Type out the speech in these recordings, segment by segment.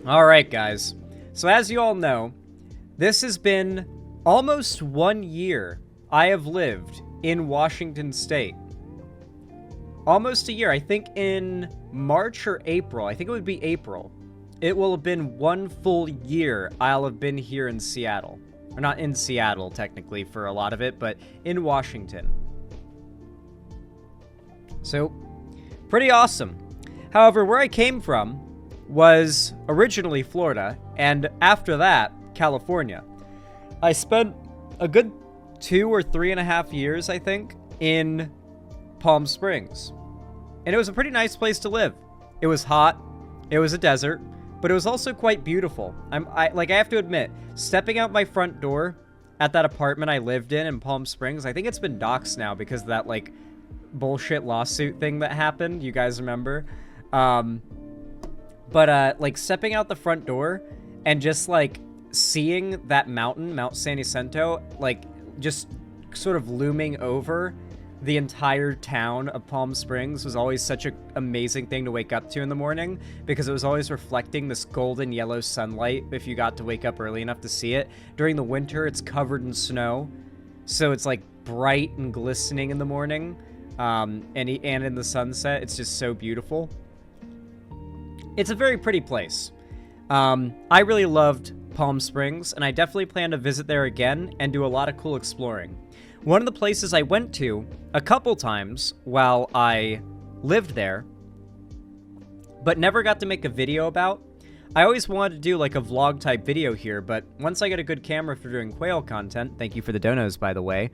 Alright, guys. So as you all know, this has been almost 1 year I have lived in Washington State. Almost a year. I think in March or April. I think it would be April. It will have been 1 full year I'll have been here in Seattle. Or not in Seattle, technically, for a lot of it, but in Washington. So, pretty awesome. However, where I came from was originally Florida, and after that, California. I spent a good 2 or 3.5 years, I think, in Palm Springs. And it was a pretty nice place to live. It was hot, it was a desert, but it was also quite beautiful. I have to admit, stepping out my front door at that apartment I lived in Palm Springs, I think it's been doxxed now because of that, like, bullshit lawsuit thing that happened. You guys remember? Like, stepping out the front door and just, like, seeing that mountain, Mount San Jacinto, like, just sort of looming over the entire town of Palm Springs was always such an amazing thing to wake up to in the morning because it was always reflecting this golden yellow sunlight if you got to wake up early enough to see it. During the winter, it's covered in snow, so it's, like, bright and glistening in the morning, and in the sunset. It's just so beautiful. It's a very pretty place. I really loved Palm Springs, and I definitely plan to visit there again and do a lot of cool exploring. One of the places I went to a couple times while I lived there, but never got to make a video about. I always wanted to do like a vlog type video here, but once I get a good camera for doing quail content, thank you for the donos, by the way,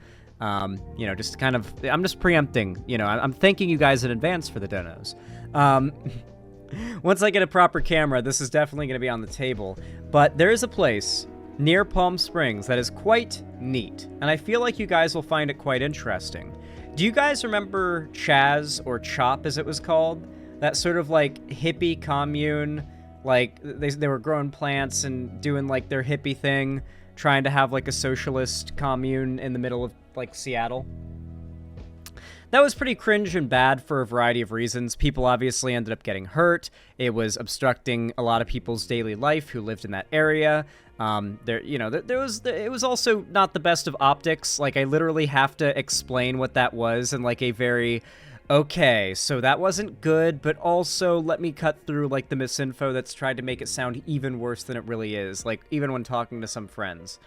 just kind of, I'm just preempting, I'm thanking you guys in advance for the donos. Once I get a proper camera, this is definitely going to be on the table. But there is a place near Palm Springs that is quite neat, and I feel like you guys will find it quite interesting. Do you guys remember Chaz, or Chop as it was called? That sort of like hippie commune, like they were growing plants and doing like their hippie thing, trying to have like a socialist commune in the middle of like Seattle? That was pretty cringe and bad for a variety of reasons. People obviously ended up getting hurt. It was obstructing a lot of people's daily life who lived in that area. It was also not the best of optics. Like, I literally have to explain what that was in like a very, okay, so that wasn't good, but also let me cut through like the misinfo that's tried to make it sound even worse than it really is. Like, even when talking to some friends.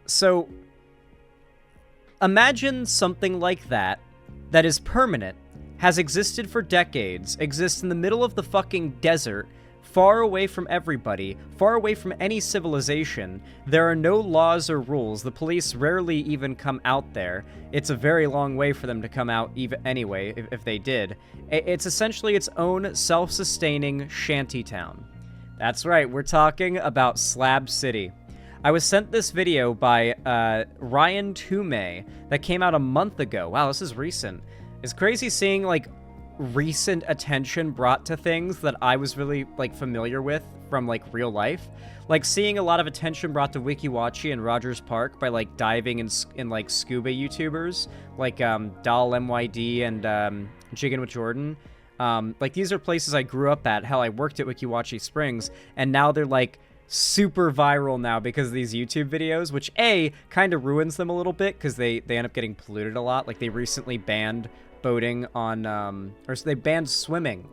So imagine something like that is permanent, has existed for decades, exists in the middle of the fucking desert, far away from everybody, far away from any civilization. There are no laws or rules. The police rarely even come out there. It's a very long way for them to come out even anyway, if they did. It's essentially its own self-sustaining shantytown. That's right, we're talking about Slab City. I was sent this video by Ryan Toomey that came out a month ago. Wow, this is recent. It's crazy seeing like recent attention brought to things that I was really like familiar with from like real life. Like seeing a lot of attention brought to Wikiwachi and Rogers Park by like diving in like scuba YouTubers like Doll MYD and Jiggin' with Jordan. Like these are places I grew up at. Hell, I worked at Wikiwachi Springs, and now they're like super viral now because of these YouTube videos, which kind of ruins them a little bit because they end up getting polluted a lot. Like they recently banned boating on, or so they banned swimming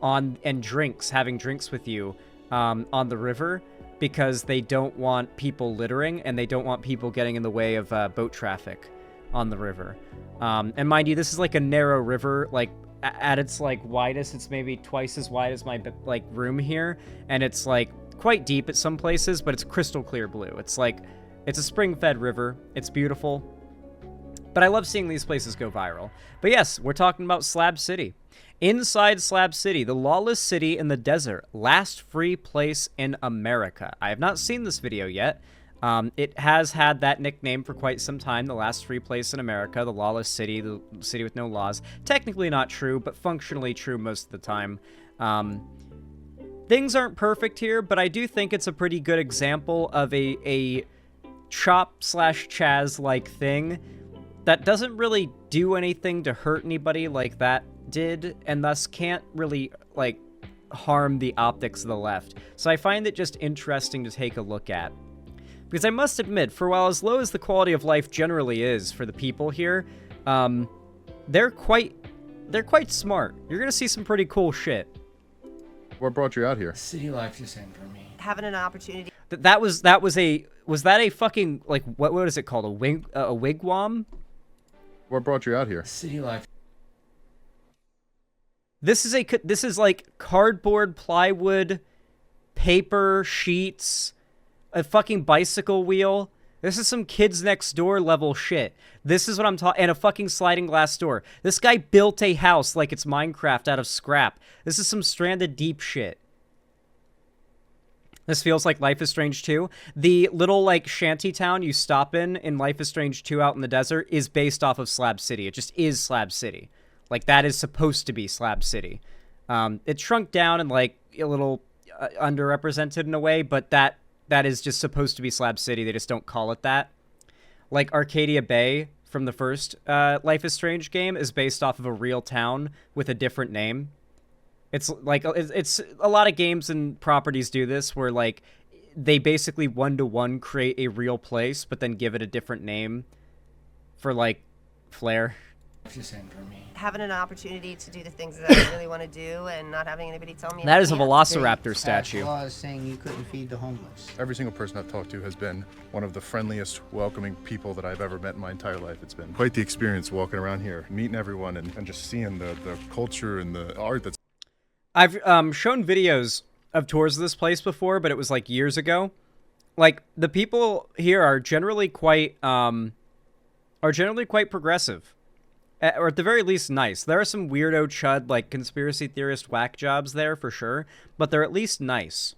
on and having drinks with you on the river because they don't want people littering and they don't want people getting in the way of boat traffic on the river. And mind you, this is like a narrow river, like at its like widest, it's maybe twice as wide as my like room here, and it's like quite deep at some places, but it's crystal clear blue. It's like, it's a spring-fed river. It's beautiful. But I love seeing these places go viral. But yes, we're talking about Slab City. Inside Slab City, the lawless city in the desert, last free place in America. I have not seen this video yet. It has had that nickname for quite some time, the last free place in America, the lawless city, the city with no laws. Technically not true, but functionally true most of the time. Things aren't perfect here, but I do think it's a pretty good example of a Chop/Chaz-like thing that doesn't really do anything to hurt anybody like that did, and thus can't really, like, harm the optics of the left. So I find it just interesting to take a look at. Because I must admit, for while as low as the quality of life generally is for the people here, they're quite smart. You're gonna see some pretty cool shit. What brought you out here? City life just ain't for me. Having an opportunity. Was that a fucking, like, what is it called? A wigwam? What brought you out here? City life. This is like cardboard, plywood, paper, sheets, a fucking bicycle wheel. This is some kids next door level shit. This is what I'm talking, and a fucking sliding glass door. This guy built a house like it's Minecraft out of scrap. This is some Stranded Deep shit. This feels like Life is Strange 2. The little, like, shanty town you stop in Life is Strange 2 out in the desert is based off of Slab City. It just is Slab City. Like, that is supposed to be Slab City. It shrunk down and, like, a little underrepresented in a way, but that is just supposed to be Slab City. They just don't call it that. Like, Arcadia Bay from the first Life is Strange game is based off of a real town with a different name. It's like, it's a lot of games and properties do this where, like, they basically one-to-one create a real place, but then give it a different name for, like, flair. Just ain't for me. Having an opportunity to do the things that I really want to do and not having anybody tell me. That is a I can't. Velociraptor statue. Laws saying you couldn't feed the homeless. Every single person I've talked to has been one of the friendliest, welcoming people that I've ever met in my entire life. It's been quite the experience walking around here, meeting everyone, and just seeing the culture and the art that's... I've shown videos of tours of this place before, but it was like years ago. Like, the people here are generally quite progressive. Or at the very least nice. There are some weirdo chud, like, conspiracy theorist whack jobs there for sure, but they're at least nice.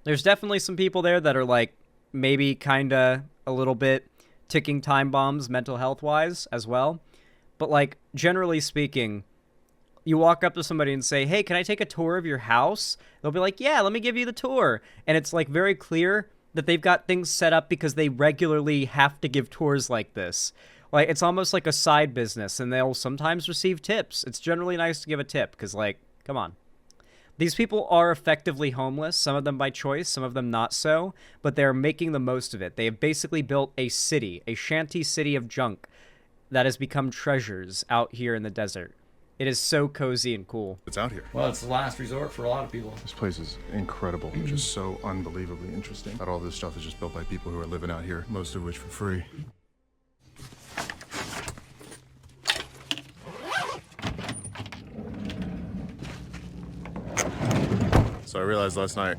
There's definitely some people there that are, like, maybe kinda a little bit ticking time bombs mental health wise as well. But, like, generally speaking, you walk up to somebody and say, hey, can I take a tour of your house? They'll be like, yeah, let me give you the tour. And it's, like, very clear that they've got things set up because they regularly have to give tours like this. Like, it's almost like a side business, and they'll sometimes receive tips. It's generally nice to give a tip, because, like, come on. These people are effectively homeless, some of them by choice, some of them not so, but they're making the most of it. They have basically built a city, a shanty city of junk that has become treasures out here in the desert. It is so cozy and cool. It's out here. Well, it's the last resort for a lot of people. This place is incredible, just so unbelievably interesting. But all this stuff is just built by people who are living out here, most of which for free. So I realized last night,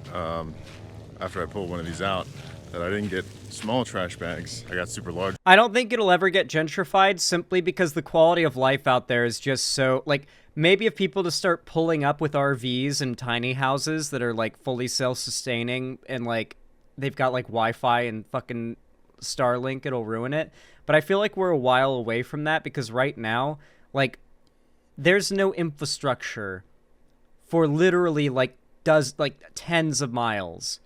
after I pulled one of these out, that I didn't get small trash bags. I got super large. I don't think it'll ever get gentrified simply because the quality of life out there is just so, like, maybe if people just start pulling up with RVs and tiny houses that are, like, fully self-sustaining and, like, they've got, like, Wi-Fi and fucking Starlink, it'll ruin it. But I feel like we're a while away from that because right now, like, there's no infrastructure for literally, like, tens of miles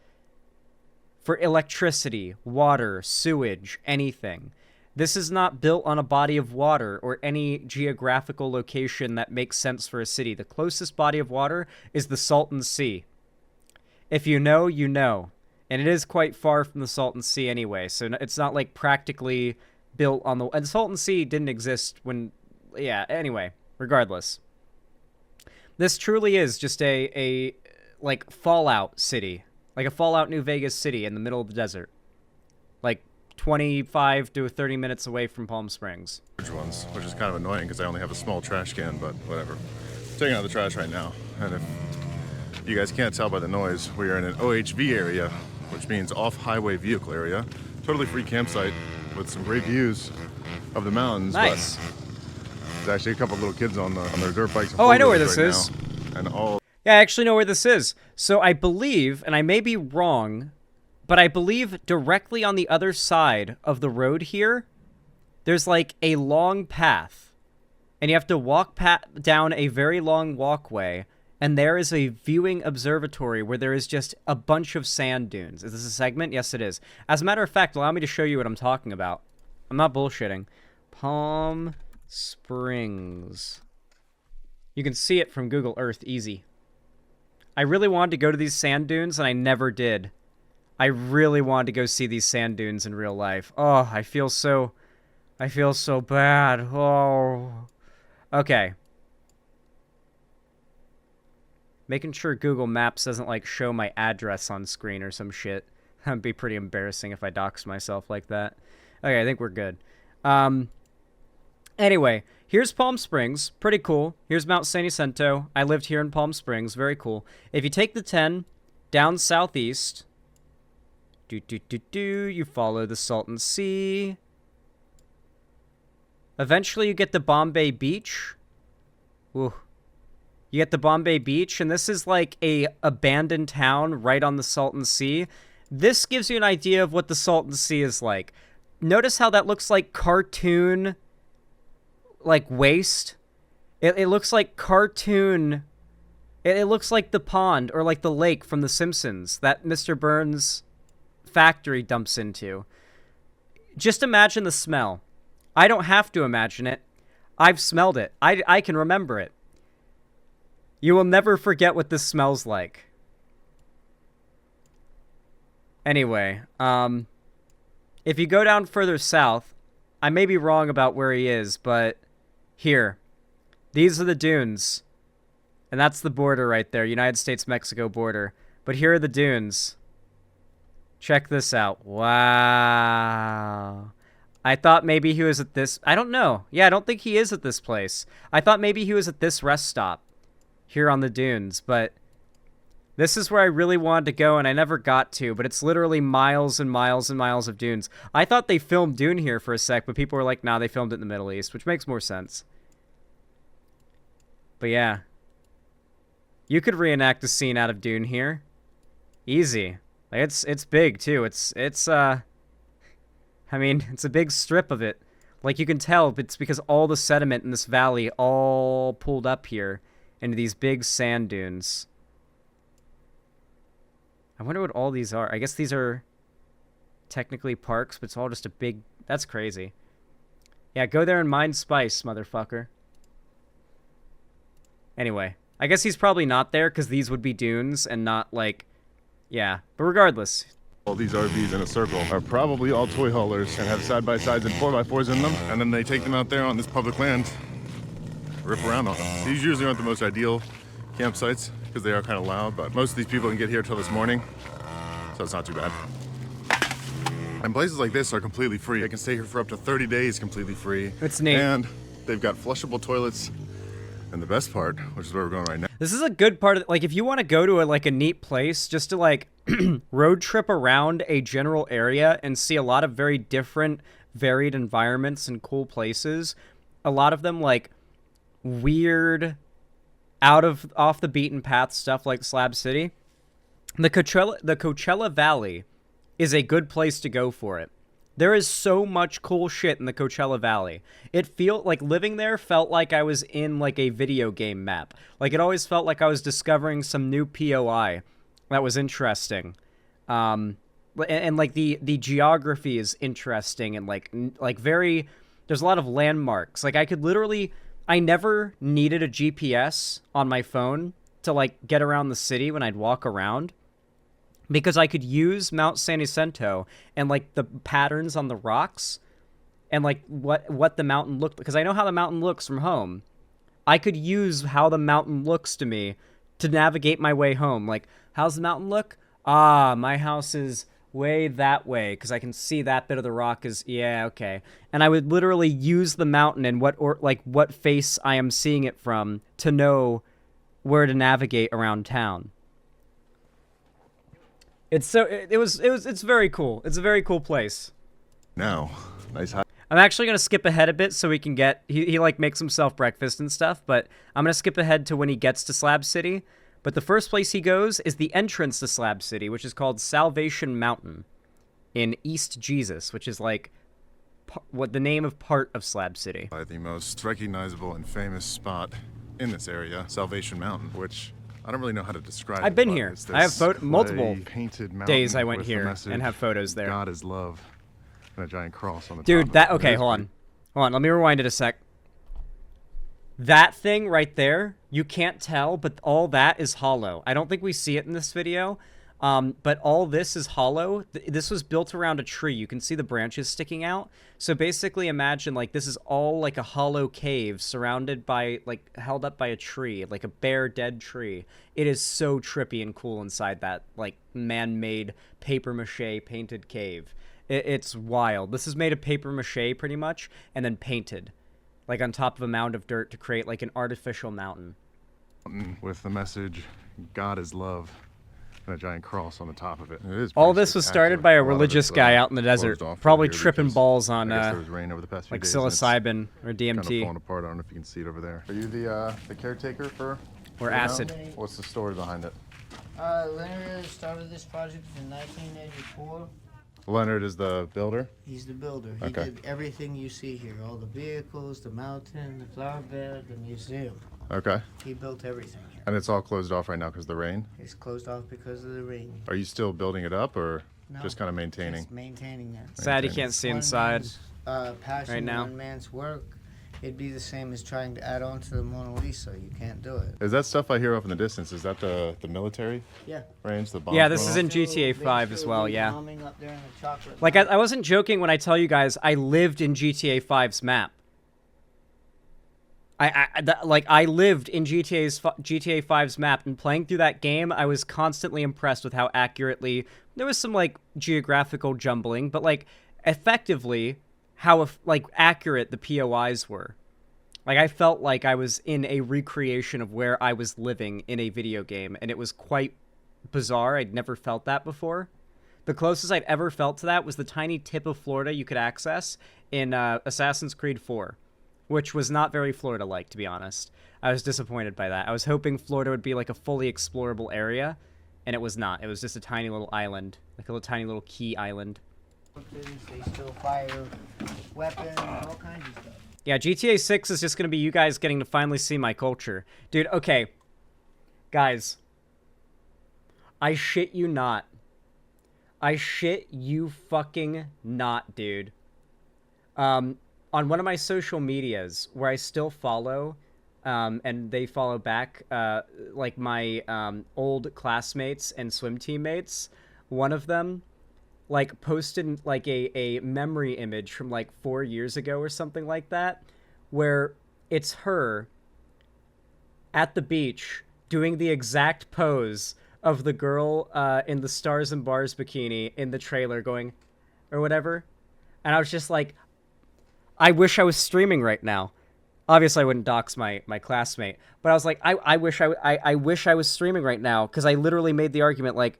for electricity, water, sewage, anything. This is not built on a body of water or any geographical location that makes sense for a city. The closest body of water is the Salton Sea. If you know, you know. And it is quite far from the Salton Sea anyway, so it's not like practically built on the... And the Salton Sea didn't exist when... Yeah, anyway, regardless. This truly is just a like, Fallout city. Like a Fallout New Vegas city in the middle of the desert. Like, 25 to 30 minutes away from Palm Springs. Ones, which is kind of annoying because I only have a small trash can, but whatever. I'm taking out the trash right now, and if you guys can't tell by the noise, we are in an OHV area, which means off-highway vehicle area. Totally free campsite with some great views of the mountains. Nice. But there's actually a couple little kids on their dirt bikes. Oh, I know where this is. And all... Yeah, I actually know where this is. So I believe, and I may be wrong, but I believe directly on the other side of the road here, there's like a long path. And you have to walk down a very long walkway, and there is a viewing observatory where there is just a bunch of sand dunes. Is this a segment? Yes, it is. As a matter of fact, allow me to show you what I'm talking about. I'm not bullshitting. Palm Springs. You can see it from Google Earth easy. I really wanted to go to these sand dunes, and I never did. I really wanted to go see these sand dunes in real life. Oh, I feel so bad. Oh. Okay. Making sure Google Maps doesn't, like, show my address on screen or some shit. That'd be pretty embarrassing if I doxed myself like that. Okay, I think we're good. Anyway, here's Palm Springs. Pretty cool. Here's Mount San Jacinto. I lived here in Palm Springs. Very cool. If you take the 10 down southeast... You follow the Salton Sea. Eventually you get to Bombay Beach. Ooh. You get to Bombay Beach, and this is like a abandoned town right on the Salton Sea. This gives you an idea of what the Salton Sea is like. Notice how that looks like cartoon, like, waste. It looks like cartoon... It looks like the pond, or like the lake from The Simpsons that Mr. Burns' factory dumps into. Just imagine the smell. I don't have to imagine it. I've smelled it. I can remember it. You will never forget what this smells like. Anyway, if you go down further south, I may be wrong about where he is, but here. These are the dunes. And that's the border right there, United States-Mexico border. But here are the dunes. Check this out. Wow. I thought maybe he was at this... I don't know. Yeah, I don't think he is at this place. I thought maybe he was at this rest stop here on the dunes, but this is where I really wanted to go, and I never got to, but it's literally miles and miles and miles of dunes. I thought they filmed Dune here for a sec, but people were like, nah, they filmed it in the Middle East, which makes more sense. But yeah. You could reenact a scene out of Dune here. Easy. Like, it's big, too. I mean, it's a big strip of it. Like, you can tell it's because all the sediment in this valley all pulled up here into these big sand dunes. I wonder what all these are. I guess these are technically parks, but it's all just a big... That's crazy. Yeah, go there and mine spice, motherfucker. Anyway, I guess he's probably not there because these would be dunes and not, like... Yeah, but regardless. All these RVs in a circle are probably all toy haulers and have side-by-sides and 4x4s in them, and then they take them out there on this public land, rip around on them. These usually aren't the most ideal campsites because they are kind of loud, but most of these people can get here till this morning, so it's not too bad. And places like this are completely free. They can stay here for up to 30 days completely free. It's neat. And they've got flushable toilets. And the best part, which is where we're going right now. This is a good part of, like, if you want to go to a neat place just to, like, road trip around a general area and see a lot of very different, varied environments and cool places. A lot of them, like, weird, off the beaten path stuff like Slab City. The Coachella Valley is a good place to go for it. There is so much cool shit in the Coachella Valley. It felt like living there felt like I was in like a video game map. Like it always felt like I was discovering some new POI that was interesting. And like the geography is interesting and like very, there's a lot of landmarks. Like I never needed a GPS on my phone to like get around the city when I'd walk around. Because I could use Mount San Jacinto and, like, the patterns on the rocks and, like, what the mountain looked... Because I know how the mountain looks from home. I could use how the mountain looks to me to navigate my way home. Like, how's the mountain look? Ah, my house is way that way because I can see that bit of the rock is... Yeah, okay. And I would literally use the mountain and what face I am seeing it from to know where to navigate around town. It's very cool. It's a very cool place. Now, nice high. I'm actually going to skip ahead a bit so we can get... He like, makes himself breakfast and stuff, but I'm going to skip ahead to when he gets to Slab City. But the first place he goes is the entrance to Slab City, which is called Salvation Mountain in East Jesus, which is, like, what the name of part of Slab City. By the most recognizable and famous spot in this area, Salvation Mountain, which... I don't really know how to describe it. I've been here. I have multiple days I went here message, and have photos there. God is love. And a giant cross on the Dude, top. okay, hold on. Let me rewind it a sec. That thing right there, you can't tell, but all that is hollow. I don't think we see it in this video, but all this is hollow. This was built around a tree. You can see the branches sticking out. So basically imagine, like, this is all like a hollow cave surrounded by, like, held up by a tree, like a bare, dead tree. It is so trippy and cool inside that, like, man-made papier-mâché painted cave. It's wild. This is made of papier-mâché, pretty much, and then painted, like, on top of a mound of dirt to create, like, an artificial mountain. With the message, God is love, and a giant cross on the top of it. It is All pretty this was started by a spectacular. lot of religious it's, guy out in the desert, closed off probably over here tripping because balls on, I guess there was rain over the past few like, days, and it's psilocybin or kind of DMT. falling apart. I don't know if you can see it over there. Are you the caretaker for? Or now? acid. What's the story behind it? Leonard started this project in 1984. Leonard is the builder. He's the builder. He Okay. did everything you see here. All the vehicles, the mountain, the flower bed, the museum. Okay. He built everything here. And it's all closed off right now because of the rain. It's closed off because of the rain. Are you still building it up or No, just kind of maintaining? Just maintaining it. Sad you Maintaining. can't see One inside. man's, passion, right now. one man's work. It'd be the same as trying to add on to the Mona Lisa. You can't do it. Is that stuff I hear off in the distance? Is that the military Yeah. range? The bombs Yeah, this going is off? in GTA 5 as well, yeah. Bombing up there in the chocolate Like, I wasn't joking when I tell you guys I lived in GTA 5's map. I lived in GTA 5's map, and playing through that game, I was constantly impressed with how accurately, there was some, like, geographical jumbling, but, like, effectively, how, like, accurate the POIs were. Like, I felt like I was in a recreation of where I was living in a video game, and it was quite bizarre. I'd never felt that before. The closest I'd ever felt to that was the tiny tip of Florida you could access in Assassin's Creed 4, which was not very Florida-like, to be honest. I was disappointed by that. I was hoping Florida would be like a fully explorable area, and it was not. It was just a tiny little island, like a little tiny little key island. They still fire weapons, all kinds of stuff. Yeah, GTA 6 is just going to be you guys getting to finally see my culture. Dude, okay. Guys. I shit you not. I shit you fucking not, dude. On one of my social medias, where I still follow, and they follow back, like my old classmates and swim teammates, one of them, like, posted, like, a memory image from, like, 4 years ago or something like that, where it's her at the beach doing the exact pose of the girl in the Stars and Bars bikini in the trailer going, or whatever. And I was just like, I wish I was streaming right now. Obviously, I wouldn't dox my classmate, but I was like, I wish I was streaming right now, because I literally made the argument, like,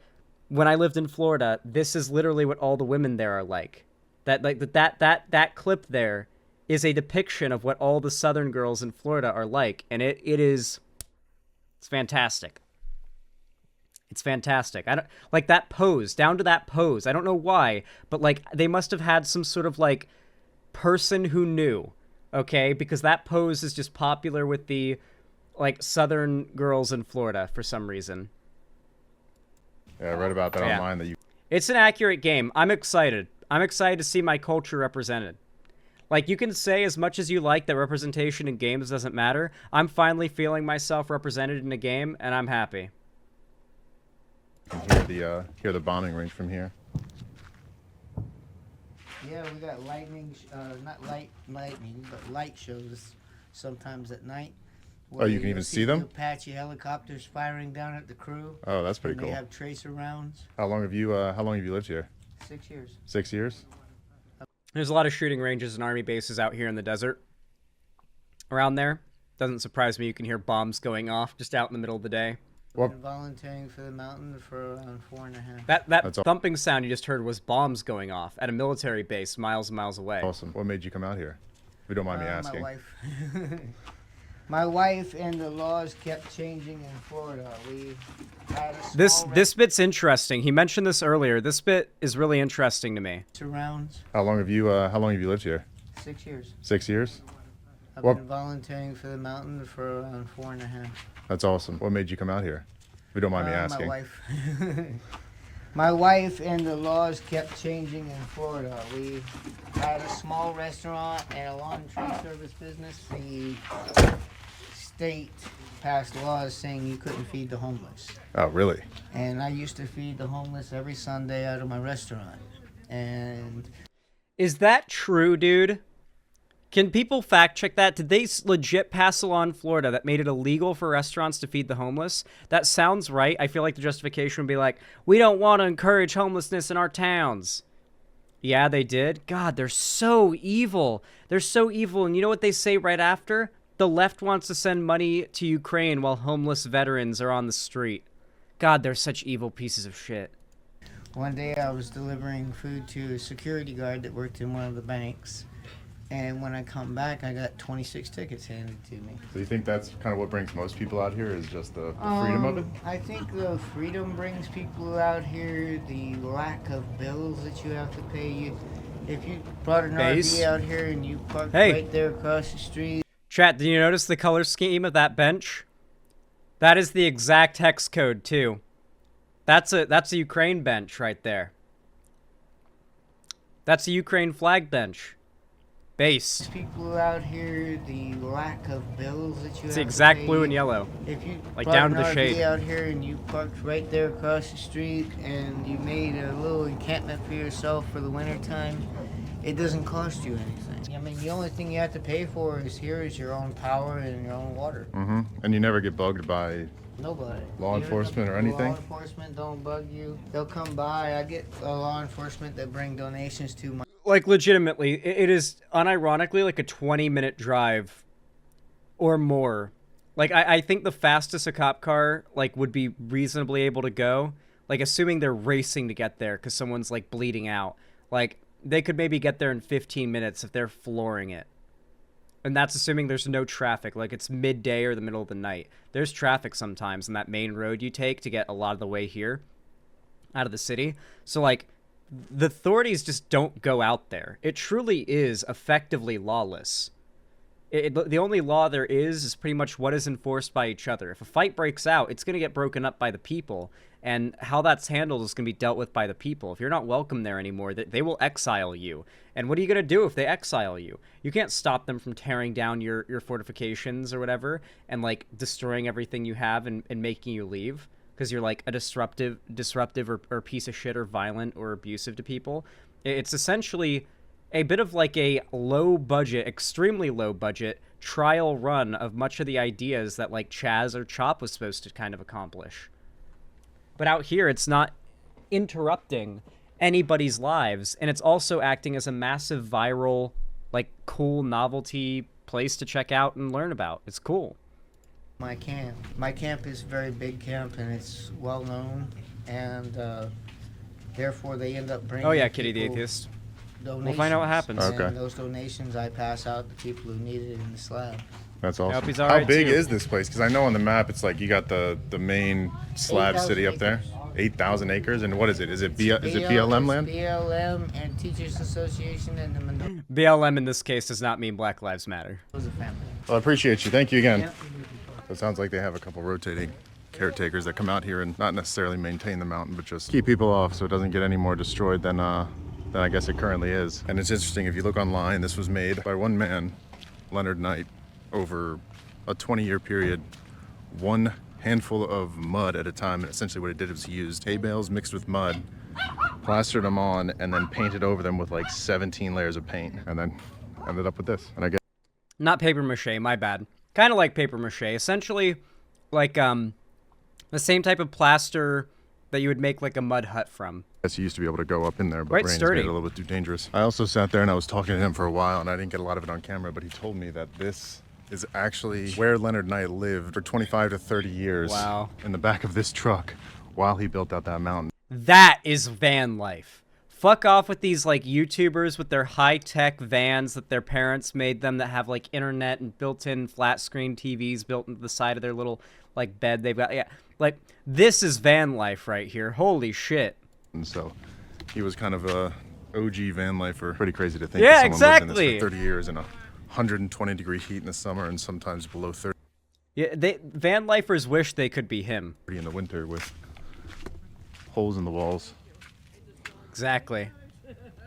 when I lived in Florida, this is literally what all the women there are like. That clip there is a depiction of what all the Southern girls in Florida are like, and it's fantastic. It's fantastic. I don't like that pose, down to that pose. I don't know why, but, like, they must have had some sort of, like, person who knew, okay? Because that pose is just popular with the, like, Southern girls in Florida for some reason. Yeah, I read about that Yeah. online that you. It's an accurate game. I'm excited. I'm excited to see my culture represented. Like, you can say as much as you like that representation in games doesn't matter. I'm finally feeling myself represented in a game, and I'm happy. can hear the bombing range from here. Yeah, we got not lightning, but light shows sometimes at night. Oh, you can even see them? The Apache helicopters firing down at the crew. Oh, that's And pretty they cool. have tracer rounds. How long have you lived here? 6 years. 6 years? There's a lot of shooting ranges and army bases out here in the desert. Around there. Doesn't surprise me you can hear bombs going off just out in the middle of the day. Well- Been volunteering for the mountain for around 4.5. That That's all. thumping sound you just heard was bombs going off at a military base miles and miles away. Awesome. What made you come out here? If you don't mind me asking. My wife. My wife and the laws kept changing in Florida. We had a small This bit's interesting. He mentioned this earlier. This bit is really interesting to me. rounds. How long have you lived here? 6 years. 6 years? I've Well- been volunteering for the mountain for around 4.5. That's awesome. What made you come out here? If you don't mind me asking. My wife. My wife and the laws kept changing in Florida. We had a small restaurant and a lawn tree service business. The state passed laws saying you couldn't feed the homeless. Oh, really? And I used to feed the homeless every Sunday out of my restaurant. And Is that true, dude? Can people fact check that? Did they legit pass a law in Florida that made it illegal for restaurants to feed the homeless? That sounds right. I feel like the justification would be like, we don't want to encourage homelessness in our towns. Yeah, they did. God, they're so evil. They're so evil. And you know what they say right after? The left wants to send money to Ukraine while homeless veterans are on the street. God, they're such evil pieces of shit. one day I was delivering food to a security guard that worked in one of the banks. And when I come back, I got 26 tickets handed to me. So you think that's kind of what brings most people out here, is just the freedom of it? I think the freedom brings people out here. The lack of bills that you have to pay. If you brought an Base. RV out here and you parked Hey. right there across the street. Chat, did you notice the color scheme of that bench? That is the exact hex code, too. That's a Ukraine bench right there. That's a Ukraine flag bench. Base. People out here, the lack of bills that you have It's the to exact pay. blue and yellow. If you Like, brought down an to the RV shade. out here and you parked right there across the street and you made a little encampment for yourself for the winter time, it doesn't cost you anything. I mean, the only thing you have to pay for is your own power and your own water. Mm-hmm. And you never get bugged by... Nobody. Law enforcement or anything? Law enforcement don't bug you. They'll come by. I get law enforcement that bring donations to my... Like, legitimately, it is unironically like a 20-minute drive or more. Like, I think the fastest a cop car, like, would be reasonably able to go, like, assuming they're racing to get there because someone's, like, bleeding out. Like, they could maybe get there in 15 minutes if they're flooring it. And that's assuming there's no traffic, like it's midday or the middle of the night. There's traffic sometimes on that main road you take to get a lot of the way here out of the city. So, like, the authorities just don't go out there. It truly is effectively lawless. The only law there is pretty much what is enforced by each other. If a fight breaks out, it's going to get broken up by the people, and how that's handled is going to be dealt with by the people. If you're not welcome there anymore, they will exile you. And what are you going to do if they exile you? You can't stop them from tearing down your fortifications or whatever and, like, destroying everything you have and making you leave because you're, like, a disruptive or piece of shit or violent or abusive to people. It's essentially a bit of like a low budget, extremely low budget trial run of much of the ideas that like Chaz or Chop was supposed to kind of accomplish. But out here, it's not interrupting anybody's lives, and it's also acting as a massive viral, like, cool novelty place to check out and learn about. It's cool. My camp. My camp is a very big camp, and it's well known, and therefore they end up bringing. Oh yeah, Kitty the people Atheist. Donations, We'll find out what happens. Okay. And those donations I pass out to people who need it in the slab. That's hope awesome. he's How alright, big too. is this place? Because I know on the map it's like you got the main slab 8,000 city up there. 8,000 acres. And what is it? Is it BLM land? BLM and Teachers Association and the Mendoza BLM in this case does not mean Black Lives Matter. family. Well, I appreciate you. Thank you again. Yep. So it sounds like they have a couple rotating caretakers that come out here and not necessarily maintain the mountain, but just keep people off so it doesn't get any more destroyed than I guess it currently is. And it's interesting, if you look online, this was made by one man, Leonard Knight, over a 20-year period, one handful of mud at a time. And essentially what it did was he used hay bales mixed with mud, plastered them on, and then painted over them with like 17 layers of paint, and then ended up with this. And I guess Not paper mache, my bad. Kind of like paper mache. Essentially, like, the same type of plaster that you would make, like, a mud hut from. you used to be able to go up in there, but Quite rain's sturdy. made it a little bit too dangerous. I also sat there and I was talking to him for a while, and I didn't get a lot of it on camera, but he told me that this is actually where Leonard Knight lived for 25 to 30 years. Wow. In the back of this truck while he built out that mountain. That is van life. Fuck off with these, like, YouTubers with their high-tech vans that their parents made them that have, like, internet and built-in flat-screen TVs built into the side of their little, like, bed they've got. Yeah, like, this is van life right here. Holy shit. And so he was kind of a OG van lifer. Pretty crazy to think Yeah, that someone lived in exactly. this for 30 years in 120-degree heat in the summer and sometimes below 30 Yeah, van lifers wish they could be him. in the winter with holes in the walls. Exactly.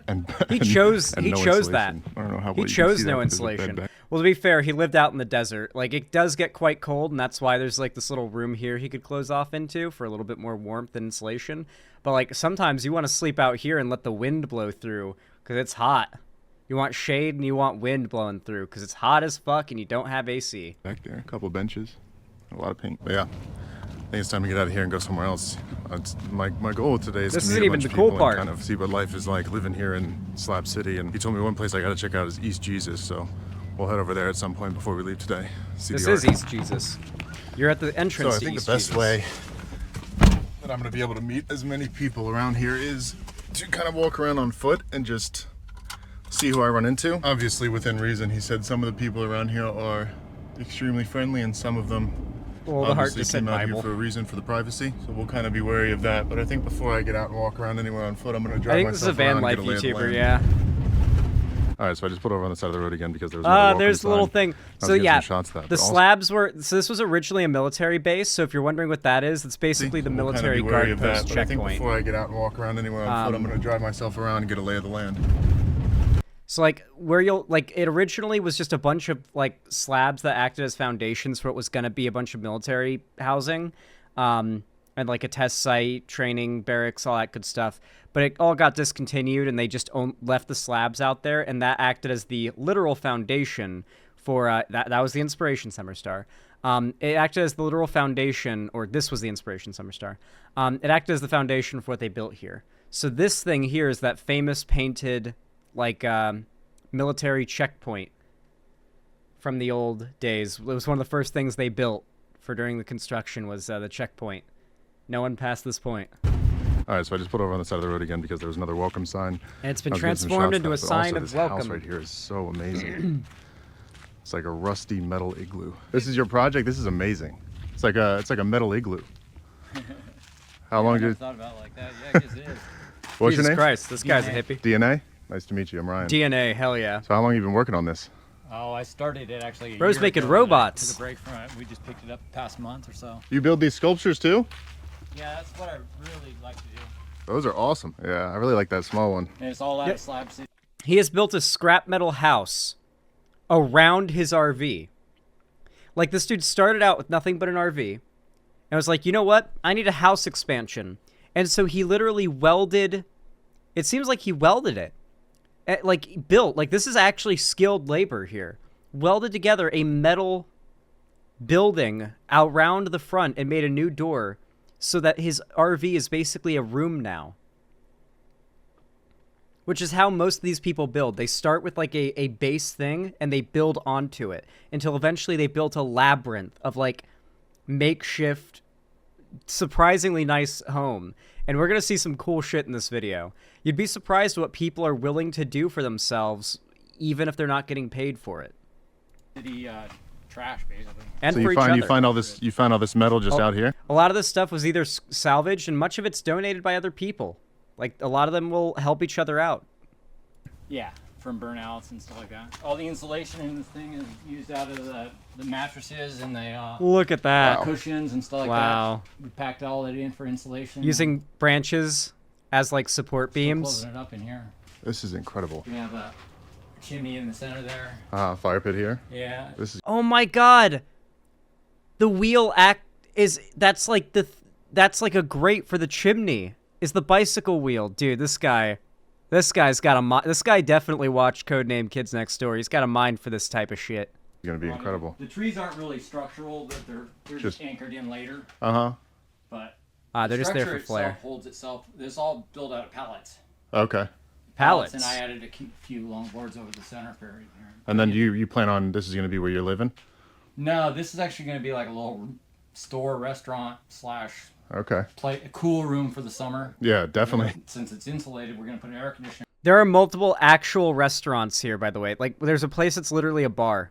And He chose and he no chose that. insulation. I don't know how He well you can chose see that, no but there's a bed insulation. back- Well, to be fair, he lived out in the desert. Like, it does get quite cold, and that's why there's like this little room here he could close off into for a little bit more warmth and insulation. But like sometimes you want to sleep out here and let the wind blow through because it's hot. You want shade and you want wind blowing through because it's hot as fuck and you don't have AC. Back there, a couple of benches, a lot of paint. But yeah, I think it's time to get out of here and go somewhere else. My goal today is This to isn't meet a even bunch the of cool people part. and kind of see what life is like living here in Slab City. And he told me one place I got to check out is East Jesus, so we'll head over there at some point before we leave today. See This the is art. East Jesus. You're at the entrance So I to think East the best Jesus. way that I'm going to be able to meet as many people around here is to kind of walk around on foot and just see who I run into. Obviously, within reason, he said some of the people around here are extremely friendly and some of them Well, the heart obviously just said came out Bible. here for a reason, for the privacy. So we'll kind of be wary of that. But I think before I get out and walk around anywhere on foot, I'm going to drive I think this is a myself van around life and get a lay of the YouTuber, land. yeah. All right, so I just pulled over on the side of the road again because there was another welcome There's the little sign. thing. I was So getting yeah, some shots of that, the but also- slabs were. So this was originally a military base. So if you're wondering what that is, it's basically the We'll kinda military be wary guard of that, post but I think checkpoint. before I get out and walk around anywhere on foot, I'm going to drive myself around and get a lay of the land. So like where you'll like it originally was just a bunch of like slabs that acted as foundations for what was going to be a bunch of military housing, and like a test site, training barracks, all that good stuff. But it all got discontinued, and they just left the slabs out there, and that acted as the literal foundation for that was the Inspiration Summer Star. It acted as the literal foundation, or this was the Inspiration Summer Star. It acted as the foundation for what they built here. So this thing here is that famous painted like military checkpoint from the old days. It was one of the first things they built for during the construction was the checkpoint. No one passed this point. All right, so I just pulled over on the side of the road again because there was another welcome sign. And it's been I was getting some transformed shots into a of that, but sign also of this house welcome. right here is so amazing. It's like a rusty metal igloo. This is your project. This is amazing. It's like a metal igloo. How long I did? never thought about it like that. Yeah, I guess it is. What's Jesus your name? Christ, this guy's a hippie. DNA. Nice to meet you. I'm Ryan. DNA, hell yeah. So how long have you been working on this? Oh, I started it actually. Bro's year making ago, and I robots. Took a break from it. We just picked it up the past month or so. You build these sculptures too? Yeah, that's what I really like to do. Those are awesome. Yeah, I really like that small one. And it's all out Yep. of Slab City. He has built a scrap metal house around his RV. Like, this dude started out with nothing but an RV. And was like, you know what? I need a house expansion. And so he literally welded... It seems like he welded it. Like, built. Like, this is actually skilled labor here. Welded together a metal building around the front and made a new door so that his RV is basically a room now. Which is how most of these people build. They start with like a base thing and they build onto it until eventually they built a labyrinth of like makeshift, surprisingly nice home. And we're going to see some cool shit in this video. You'd be surprised what people are willing to do for themselves even if they're not getting paid for it. City trash, basically. And So for you each other. you find all this metal just out here? A lot of this stuff was either salvaged and much of it's donated by other people. Like, a lot of them will help each other out. Yeah, from burnouts and stuff like that. All the insulation in this thing is used out of the mattresses and the Look at that. cushions and stuff like Wow. that. We packed all that in for insulation. Using branches as, like, support Still beams. closing it up in here. This is incredible. We have a chimney in the center there. Fire pit here. Yeah. This is Oh my god! The wheel act is... That's like a grate for the chimney. Is the bicycle wheel. Dude, this guy's got a this guy definitely watched Codename Kids Next Door. He's got a mind for this type of shit. gonna be Well, I mean, incredible. The trees aren't really structural, but they're just anchored in later. Uh-huh. But They're just there structure for flair. itself holds itself. This all built out of pallets. Okay. Pallets. And I added a few long boards over the center for it. And then you plan on this is gonna be where you're living? No, this is actually going to be like a little store, restaurant / Okay. a cool room for the summer. Yeah, definitely. Since it's insulated, we're going to put an air conditioner. There are multiple actual restaurants here, by the way. Like, there's a place that's literally a bar.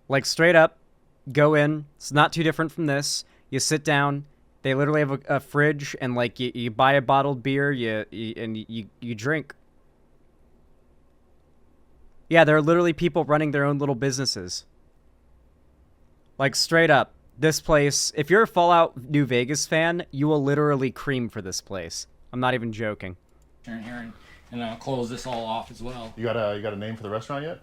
Like, straight up, go in. It's not too different from this. You sit down. They literally have a fridge, and, like, you buy a bottled beer, you drink. Yeah, there are literally people running their own little businesses. Like, straight up. This place, if you're a Fallout New Vegas fan, you will literally cream for this place. I'm not even joking. in here and close this all off as well. You got a name for the restaurant yet?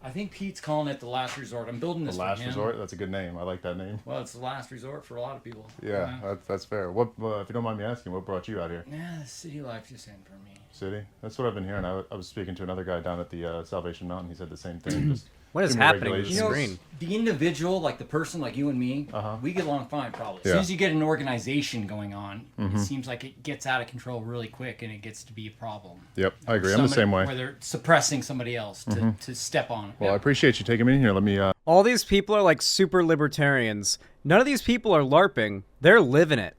I think Pete's calling it the Last Resort. I'm building this The Last for him. Resort. That's a good name. I like that name. Well, it's the last resort for a lot of people. Yeah, that's fair. What if you don't mind me asking, what brought you out here? Yeah, the city life just ain't for me. City. That's what I've been hearing. I was speaking to another guy down at the Salvation Mountain. He said the same thing. Just What is too many happening with regulations. the screen? The individual, like the person like you and me, we get along fine probably. As Yeah. soon as you get an organization going on, it seems like it gets out of control really quick and it gets to be a problem. Yep, I agree. I'm the same way. Where they're suppressing somebody else to step on. Well, I appreciate you taking me in here. Let me. All these people are like super libertarians. None of these people are LARPing. They're living it.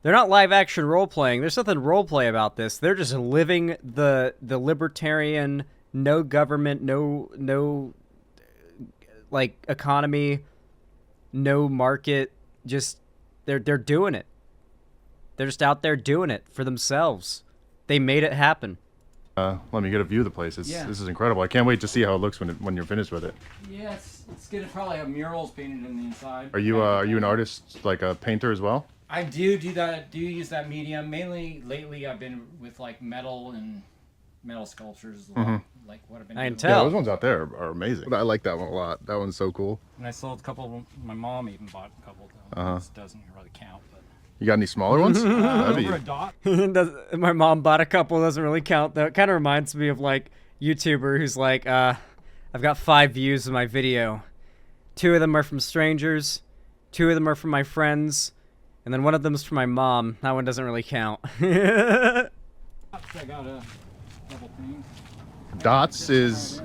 They're not live action role playing. There's nothing role play about this. They're just living the libertarian, no government, no like economy, no market. Just they're doing it. They're just out there doing it for themselves. They made it happen. Let me get a view of the place. This is incredible. I can't wait to see how it looks when you're finished with it. Yeah, it's gonna probably have murals painted in the inside. Are you an artist, like a painter as well? I do that. Do use that medium. Mainly lately, I've been with like metal and metal sculptures. Like what I've been. I can doing. tell. Yeah, those ones out there are amazing. I like that one a lot. That one's so cool. And I sold a couple of them. My mom even bought a couple of them. This doesn't really count, but. You got any smaller ones? That'd be- Over a dot. My mom bought a couple. Doesn't really count though. It kind of reminds me of like YouTuber who's like, I've got 5 views of my video. 2 of them are from strangers. 2 of them are from my friends. And then 1 of them is from my mom. That one doesn't really count. I got a couple things. Dots is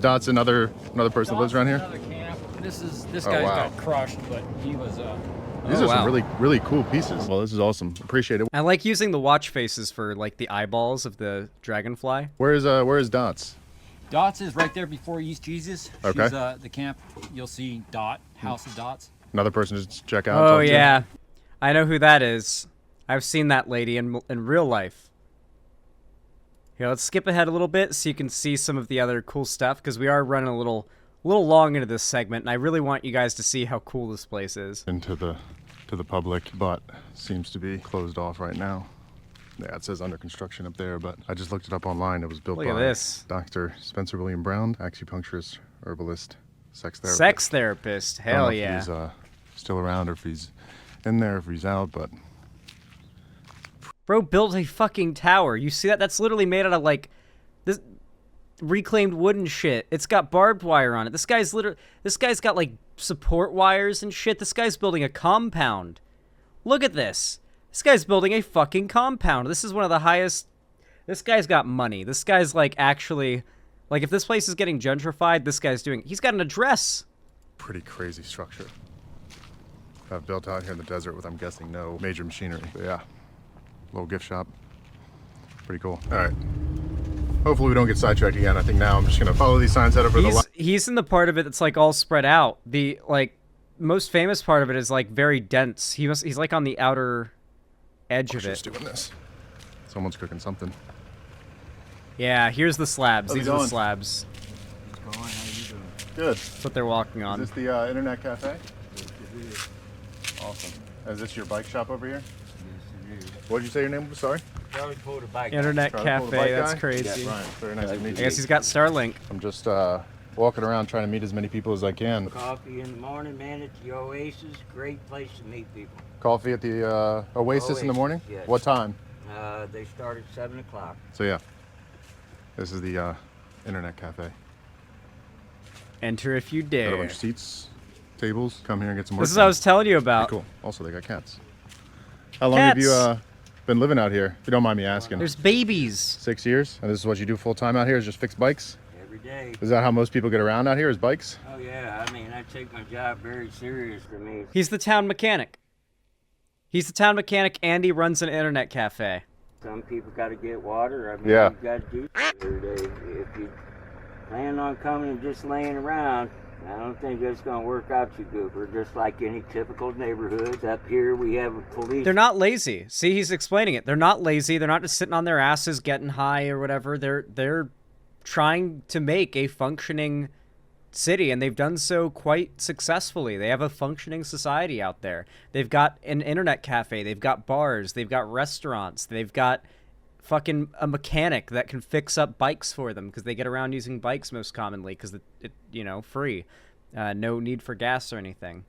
Dots another person that lives around here? Another camp. This Oh, guy's wow. got crushed, but he was These Oh, are wow. some really cool pieces. Well, this is awesome. Appreciate it. I like using the watch faces for like the eyeballs of the dragonfly. Where is Dots? Dots is right there before East Jesus. Okay. She's the camp. You'll see Dot, House of Dots. Another person to check out. Oh talk to? yeah, I know who that is. I've seen that lady in real life. Here, let's skip ahead a little bit so you can see some of the other cool stuff because we are running a little long into this segment, and I really want you guys to see how cool this place is. Into the public, but seems to be closed off right now. Yeah, it says under construction up there, but I just looked it up online. It was built Look by at this. Dr. Spencer William Brown, acupuncturist, herbalist, sex therapist. Sex therapist, I don't hell know if yeah. he's still around or if he's in there, if he's out, but Bro built a fucking tower. You see that? That's literally made out of like this reclaimed wooden shit. It's got barbed wire on it. This guy's got like support wires and shit. This guy's building a compound. Look at this. This guy's building a fucking compound. This is one of the highest. This guy's got money. This guy's like actually like if this place is getting gentrified, this guy's doing. He's got an address. pretty crazy structure. Built out here in the desert with, I'm guessing, no major machinery. But yeah, little gift shop. Pretty cool. All right. Hopefully we don't get sidetracked again. I think now I'm just gonna follow these signs out over the. He's in the part of it that's like all spread out. The like most famous part of it is like very dense. He's like on the outer edge of Just it. doing this. Someone's cooking something. Yeah, here's the slabs. How's it These are the going? slabs. Good. That's what they're walking on. Is this the internet cafe? Awesome. Is this your bike shop over here? What did you say your name was? Sorry. Charlie Porter bike. Internet Charlie Porter, cafe. bike That's guy? crazy. Yeah, Ryan. Very nice to meet I you. guess he's got Starlink. I'm just walking around trying to meet as many people as I can. Coffee in the morning, man. It's the Oasis. Great place to meet people. Coffee at the Oasis in the Oasis, morning? yes. What time? They start at 7 o'clock. So yeah, this is the internet cafe. Enter if you Got a dare. bunch of seats, tables. Come here and get some work. This is what I done. was telling you Pretty about. cool. Also, they got cats. How long have you Cats. been living out here? If you don't mind me asking. There's babies. 6 years, and this is what you do full time out here? Is just fix bikes? Every day. Is that how most people get around out here? Is bikes? Oh, yeah. I mean, I take my job very serious to me. He's the town mechanic. He's the town mechanic, and he runs an internet cafe. Some people got to get water. I mean, Yeah. you got to do every day. If you plan on coming and just laying around, I don't think that's going to work out too good. We're just like any typical neighborhoods. Up here, we have a police. They're not lazy. See, he's explaining it. They're not lazy. They're not just sitting on their asses getting high or whatever. They're trying to make a functioning city, and they've done so quite successfully. They have a functioning society out there. They've got an internet cafe. They've got bars. They've got restaurants. They've got fucking a mechanic that can fix up bikes for them because they get around using bikes most commonly because it you know, free. No need for gas or anything.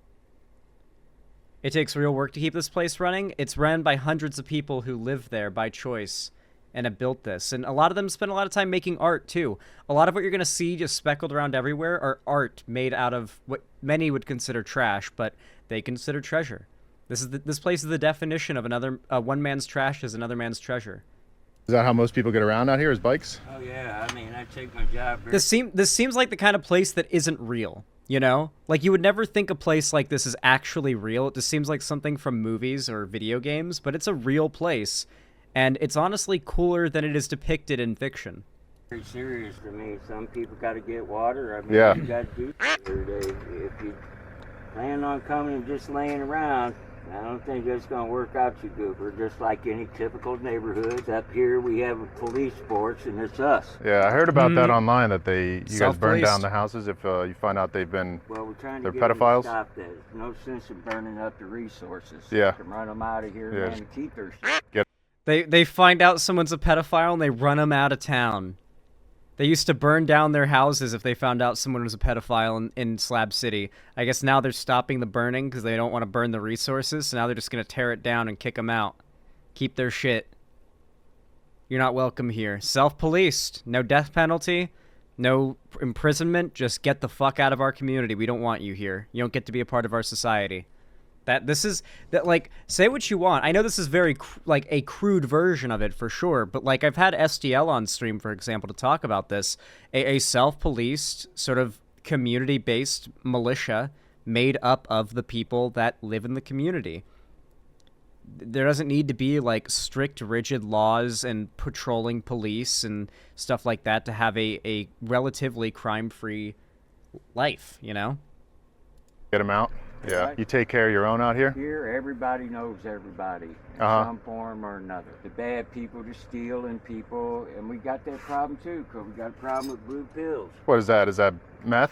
It takes real work to keep this place running. It's run by hundreds of people who live there by choice and have built this. And a lot of them spend a lot of time making art, too. A lot of what you're going to see just speckled around everywhere are art made out of what many would consider trash, but they consider treasure. This place is the definition of one man's trash is another man's treasure. Is that how most people get around out here, is bikes? Oh yeah, I mean, I take my job very This seems like the kind of place that isn't real. You know? Like, you would never think a place like this is actually real. It just seems like something from movies or video games, but it's a real place. And it's honestly cooler than it is depicted in fiction. very serious to me. Some people got to get water. I mean, Yeah. you got to do every day. If you plan on coming and just laying around, I don't think that's going to work out too good. We're just like any typical neighborhoods. Up here, we have a police force, and it's us. Yeah, I heard about that online, that you guys burn Self-policed. down the houses if you find out they've been... Well, we're trying They're to get them pedophiles? to stop that. There's no sense in burning up the resources. Yeah. To run them out of here, Yeah. man, to keep their shit. They find out someone's a pedophile and they run them out of town. They used to burn down their houses if they found out someone was a pedophile in Slab City. I guess now they're stopping the burning because they don't want to burn the resources, so now they're just going to tear it down and kick them out. Keep their shit. You're not welcome here. Self-policed. No death penalty. No imprisonment. Just get the fuck out of our community. We don't want you here. You don't get to be a part of our society. Like, say what you want. I know this is very, like, a crude version of it for sure, but, like, I've had SDL on stream, for example, to talk about this. A self-policed, sort of community-based militia made up of the people that live in the community. There doesn't need to be, like, strict, rigid laws and patrolling police and stuff like that to have a relatively crime-free life, you know? Get them out? Yeah. Right. You take care of your own out here? Here, everybody knows everybody in some form or another. The bad people, the stealing people, and we got that problem too, because we got a problem with blue pills. What is that? Is that meth?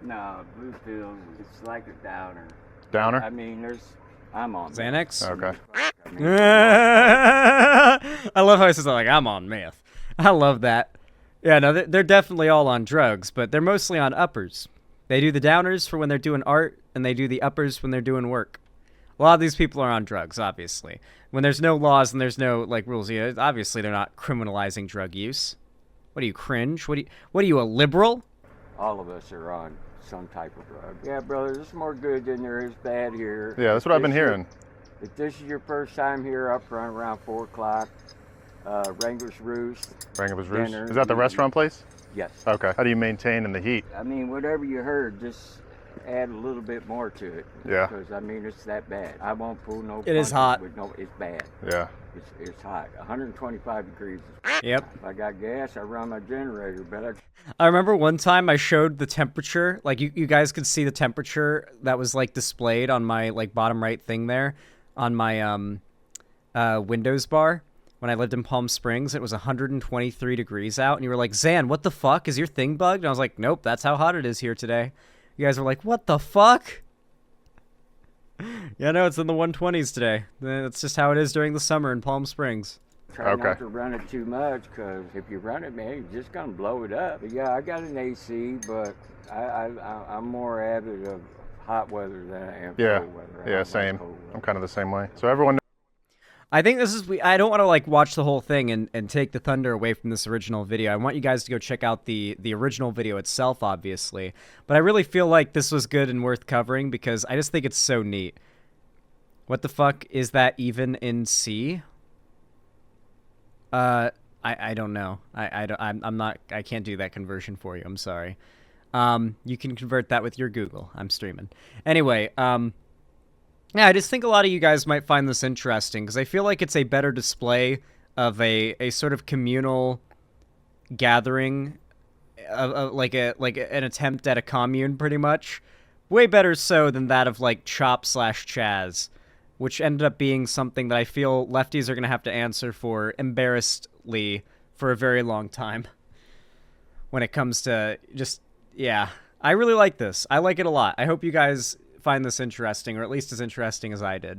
No, blue pills, it's like a downer. Downer? I mean, I'm on Xanax? Okay. I mean, I love how he says, like, I'm on meth. I love that. Yeah, no, they're definitely all on drugs, but they're mostly on uppers. They do the downers for when they're doing art, and they do the uppers when they're doing work. A lot of these people are on drugs, obviously. When there's no laws and there's no, like, rules, you know, obviously they're not criminalizing drug use. What are you, cringe? What are you, a liberal? all of us are on some type of drug. Yeah, brother, there's more good than there is bad here. Yeah, that's what I've been hearing. If this is your first time here, up front around 4 o'clock, Wrangler's Roost. Wrangler's Roost. Dinner. Is that the restaurant place? Yes. Okay. How do you maintain in the heat? I mean, whatever you heard, just add a little bit more to it. Yeah. Because, I mean, it's that bad. I won't pull no It is punches hot. with no, it's bad. Yeah. It's hot. 125 degrees. Yep. If I got gas, I run my generator, but I remember one time I showed the temperature, like you guys could see the temperature that was like displayed on my like bottom right thing there on my Windows bar when I lived in Palm Springs. It was 123 degrees out and you were like, Zan, what the fuck? Is your thing bugged? And I was like, nope, that's how hot it is here today. You guys were like, what the fuck? Yeah, no, it's in the 120s today. That's just how it is during the summer in Palm Springs. try Okay. not to run it too much, because if you run it, man, you're just going to blow it up. But yeah, I got an AC, but I'm more avid of hot weather than I am Yeah. cold weather. I Yeah, don't same. like cold I'm weather. kind of the same way. So everyone I think this is, I don't want to like watch the whole thing and take the thunder away from this original video. I want you guys to go check out the original video itself, obviously. But I really feel like this was good and worth covering because I just think it's so neat. What the fuck is that even in C? I don't know. I can't do that conversion for you. I'm sorry. You can convert that with your Google. I'm streaming. Anyway, yeah, I just think a lot of you guys might find this interesting because I feel like it's a better display of a sort of communal gathering, of like an attempt at a commune, pretty much. Way better so than that of like Chop/Chaz, which ended up being something that I feel lefties are going to have to answer for embarrassedly for a very long time when it comes to just, yeah. I really like this. I like it a lot. I hope you guys find this interesting, or at least as interesting as I did.